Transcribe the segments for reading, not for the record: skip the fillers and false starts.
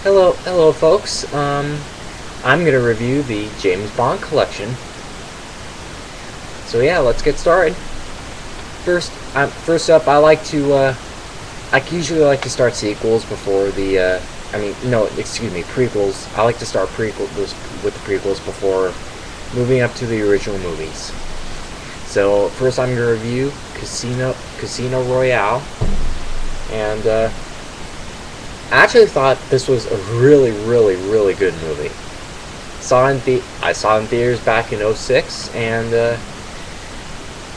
Hello, folks. I'm gonna review the James Bond collection. So yeah, let's get started. First up, I usually like to start sequels before prequels. I like to start prequels with the prequels before moving up to the original movies. So first, I'm gonna review Casino Royale, and I actually thought this was a really good movie. I saw it in theaters back in '06, and I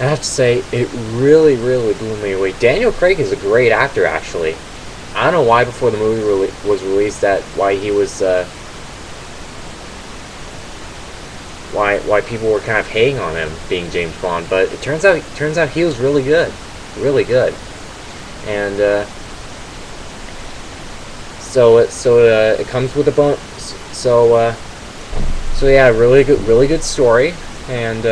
have to say, it really blew me away. Daniel Craig is a great actor, actually. I don't know why before the movie was released why he was why people were kind of hating on him being James Bond, but it turns out he was really good, and it comes with a bonus. So yeah, really good story, and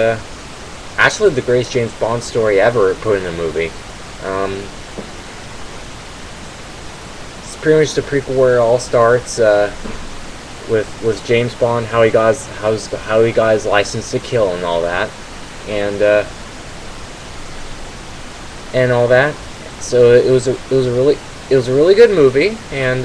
actually the greatest James Bond story ever put in a movie. It's pretty much the prequel where it all starts with James Bond, how he got his license to kill and all that, and all that. So it was a really good movie, and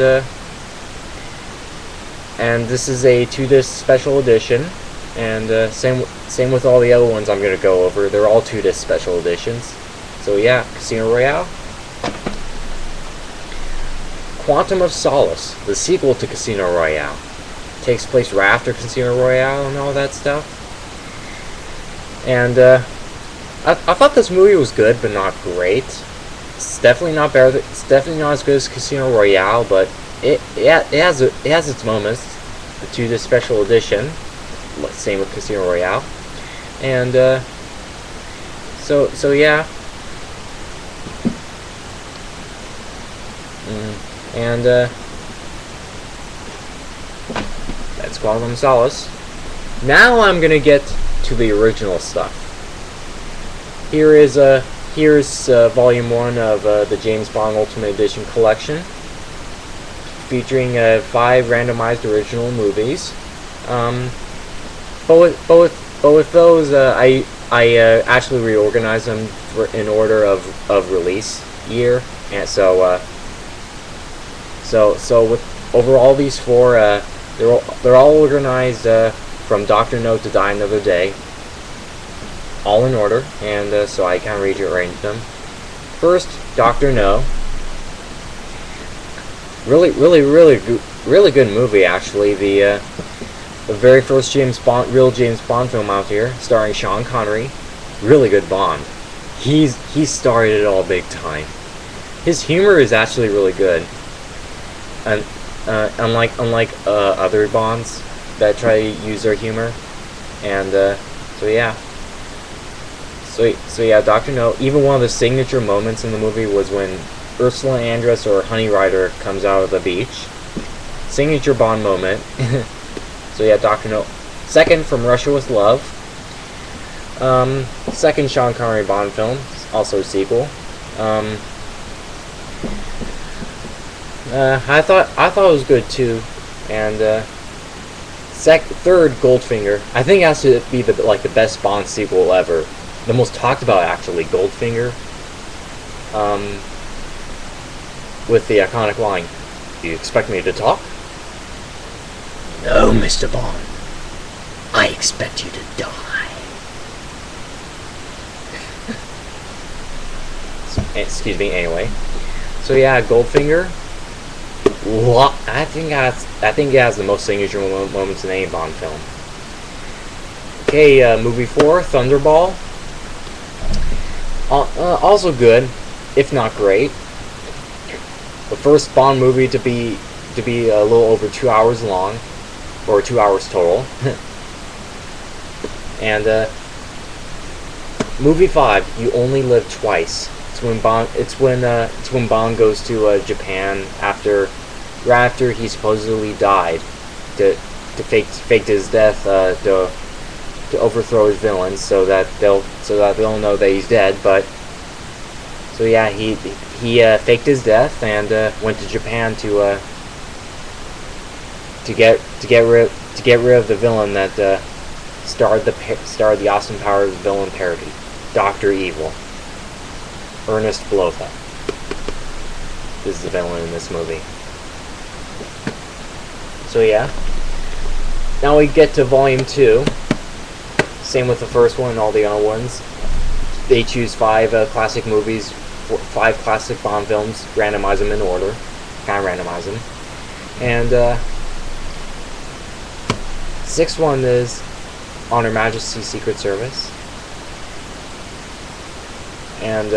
this is a 2-disc special edition, and same with all the other ones I'm gonna go over. They're all 2-disc special editions. So yeah, Casino Royale. Quantum of Solace, the sequel to Casino Royale, takes place right after Casino Royale and all that stuff. And I thought this movie was good, but not great. It's definitely not better. It's definitely not as good as Casino Royale, but it has its moments. The 2-disc special edition, same with Casino Royale, and so yeah, and that's Quantum Solace. Now I'm gonna get to the original stuff. Here's Volume 1 of the James Bond Ultimate Edition collection, featuring 5 randomized original movies. But with those, I actually reorganized them in order of release year, and so with overall these 4, they're all organized from Doctor No to Die Another Day, all in order, and so I kind of rearranged them. First, Doctor No. Really good movie, actually. The very first real James Bond film out here, starring Sean Connery. Really good Bond. He started it all big time. His humor is actually really good, and unlike other Bonds that try to use their humor, and so yeah, Doctor No. Even one of the signature moments in the movie was when Ursula Andress, or Honey Rider, comes out of the beach. Signature Bond moment. So yeah, Doctor No. Second, From Russia with Love. Second Sean Connery Bond film, also a sequel. I thought it was good too, and third, Goldfinger. I think it has to be the best Bond sequel ever, the most talked about, actually. Goldfinger, with the iconic line, "Do you expect me to talk?" No, Mr. Bond. I expect you to die. Excuse me. Anyway, so yeah, Goldfinger. I think it has the most signature moments in any Bond film. Okay, movie 4, Thunderball. Also good, if not great. The first Bond movie to be a little over 2 hours long, or 2 hours total. And movie 5, You Only Live Twice. It's when Bond goes to Japan right after he supposedly died, to fake his death, to overthrow his villains, so that they'll know that he's dead. But so yeah, he faked his death and went to Japan to to get rid of the villain that starred the Austin Powers villain parody, Doctor Evil, Ernest Blofeld. This is the villain in this movie. So yeah. Now we get to Volume 2. Same with the first one and all the other ones. They choose 5 classic movies, 5 classic Bond films, randomize them in order. Kind of randomize them. And 6th one is On Her Majesty's Secret Service. And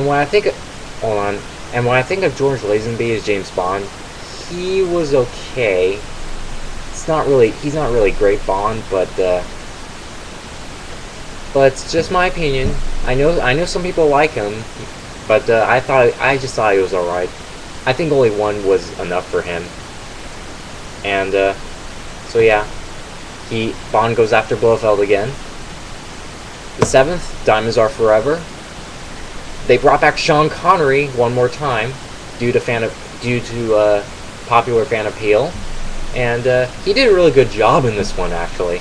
when I think of George Lazenby as James Bond, he was okay. He's not really great Bond, but it's just my opinion. I know some people like him, but I just thought he was alright. I think only one was enough for him. And so yeah, Bond goes after Blofeld again. The 7th, Diamonds Are Forever. They brought back Sean Connery one more time due to popular fan appeal, and he did a really good job in this one actually.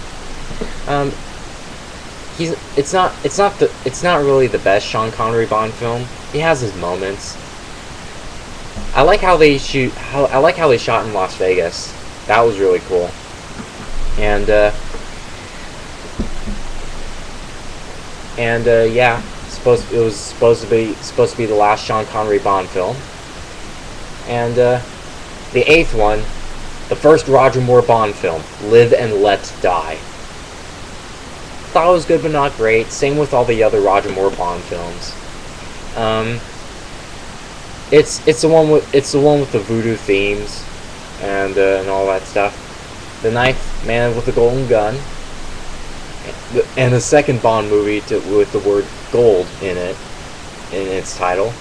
It's not really the best Sean Connery Bond film. He has his moments. I like how they shot in Las Vegas. That was really cool. And yeah, it was supposed to be the last Sean Connery Bond film. And the 8th one, the first Roger Moore Bond film, Live and Let Die. Thought it was good but not great. Same with all the other Roger Moore Bond films. It's the one with the voodoo themes and all that stuff. The 9th, Man with the Golden Gun, and the second Bond movie with the word gold in its title.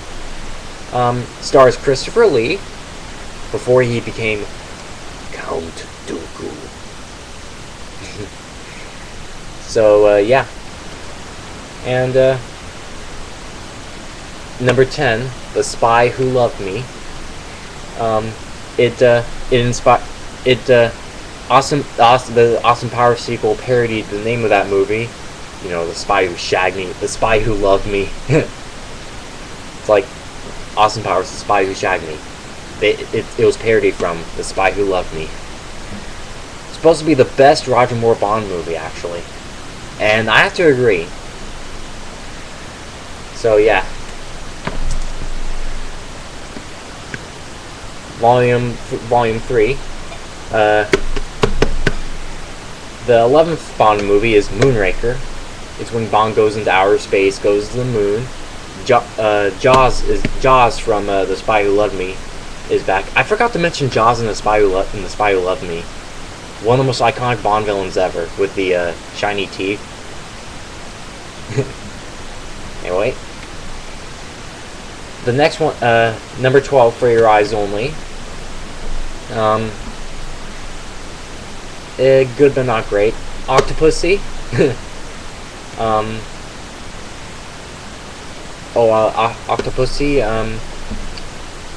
Stars Christopher Lee before he became Count Dooku. So yeah, and number 10, The Spy Who Loved Me. The Austin Powers sequel parodied the name of that movie. You know, The Spy Who Shagged Me, The Spy Who Loved Me. It's like Austin Powers, The Spy Who Shagged Me. It was parodied from The Spy Who Loved Me. It's supposed to be the best Roger Moore Bond movie, actually. And I have to agree. So yeah. Volume 3. The 11th Bond movie is Moonraker. It's when Bond goes into outer space, goes to the moon. Jaws from The Spy Who Loved Me is back. I forgot to mention Jaws in The Spy Who Loved Me. One of the most iconic Bond villains ever, with the shiny teeth. Anyway, the next one, number 12, For Your Eyes Only. Good but not great. Octopussy. Octopussy.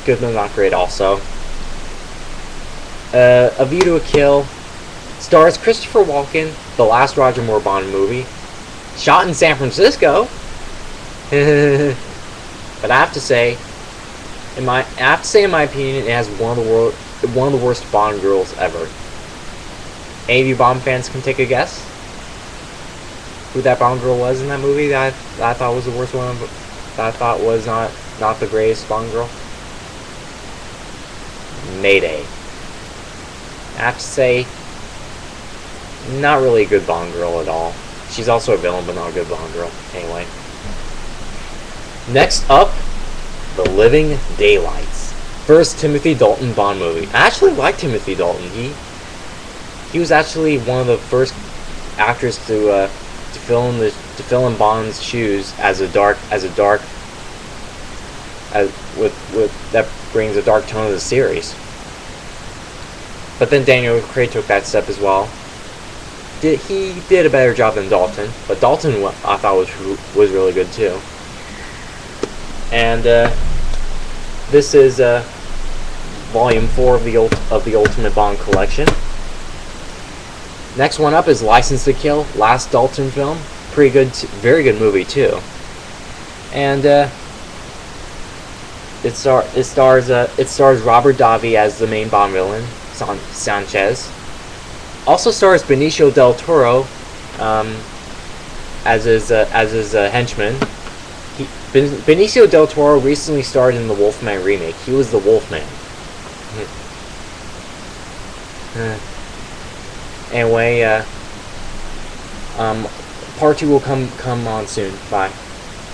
Good but not great also. A View to a Kill. Stars Christopher Walken, the last Roger Moore Bond movie. Shot in San Francisco. But I have to say, in my opinion, it has one of the worst Bond girls ever. Any of you Bond fans can take a guess who that Bond girl was in that movie that I thought was the worst one, that I thought was not the greatest Bond girl? Mayday. I have to say, not really a good Bond girl at all. She's also a villain, but not a good Bond girl. Anyway. Next up, The Living Daylights. First Timothy Dalton Bond movie. I actually like Timothy Dalton. He was actually one of the first actors to fill in Bond's shoes that brings a dark tone to the series. But then Daniel Craig took that step as well. He did a better job than Dalton, but Dalton I thought was really good too. And this is Volume 4 of the Ultimate Bond collection. Next one up is License to Kill, last Dalton film. Pretty good, very good movie too. And it stars Robert Davi as the main Bond villain, Sanchez. Also stars Benicio del Toro as his henchman. Benicio del Toro recently starred in the Wolfman remake. He was the Wolfman. Anyway, part 2 will come on soon. Bye.